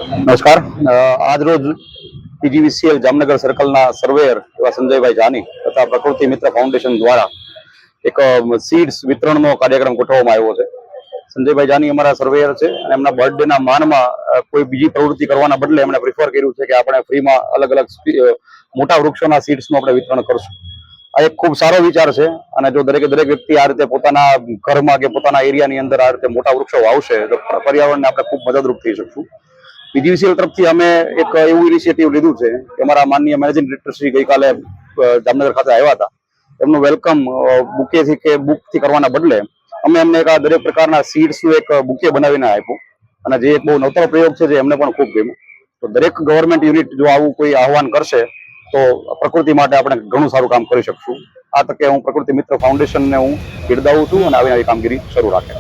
નમસ્કાર. આજ રોજ પીજીવીસીએલ જામનગર સર્કલના સર્વેયર એવા સંજયભાઈ જાની તથા પ્રકૃતિ મિત્ર ફાઉન્ડેશન દ્વારા એક સીડ્સ વિતરણનો કાર્યક્રમ ગોઠવવામાં આવ્યો છે. સંજયભાઈ જાની અમારા સર્વેયર છે અને એમના બર્થડેના માનમાં કોઈ બીજી પ્રવૃત્તિ કરવાના બદલે એમણે પ્રિફર કર્યું છે કે આપણે ફ્રીમાં અલગ અલગ મોટા વૃક્ષોના સીડ્સનું આપણે વિતરણ કરશું. આ એક ખૂબ સારો વિચાર છે અને જો દરેક વ્યક્તિ આ રીતે પોતાના ઘરમાં કે પોતાના એરિયાની અંદર આ રીતે મોટા વૃક્ષો વાવશે તો પર્યાવરણને આપણે ખૂબ મદદરૂપ થઈ શકશું. પીજીવીસીએલ તરફથી અમે એક એવું ઇનિશિયેટિવ લીધું છે કે અમારા માનનીય મેનેજિંગ ડિરેક્ટર શ્રી ગઈકાલે જામનગર ખાતે આવ્યા હતા. એમનું વેલકમ બુકેથી કે બુકથી કરવાના બદલે અમે એમને એક દરેક પ્રકારના સીડ્સનું એક બુકે બનાવીને આપ્યું અને જે એક બહુ નવતર પ્રયોગ છે જે એમને પણ ખૂબ ગમ્યું. તો દરેક ગવર્મેન્ટ યુનિટ જો આવું કોઈ આહવાન કરશે તો પ્રકૃતિ માટે આપણે ઘણું સારું કામ કરી શકશું. આ તકે હું પ્રકૃતિ મિત્ર ફાઉન્ડેશનને હું બિરદાવું છું અને આવી કામગીરી શરૂ રાખે.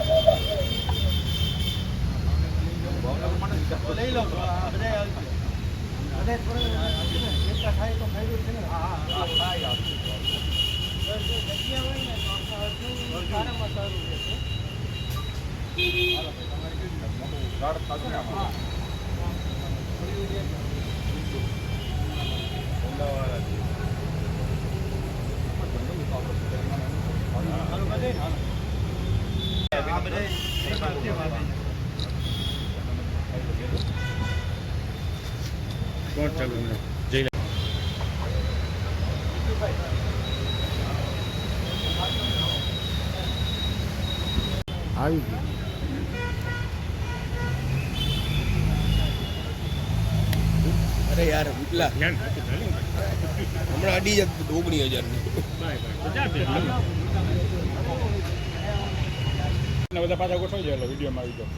આવી ગયું. અરે યાર ઉતલા હમણાં અડી જતું 19,000 બધા પાછા ગોઠવાઈ જાય વિડીયોમાં આવી જાવ.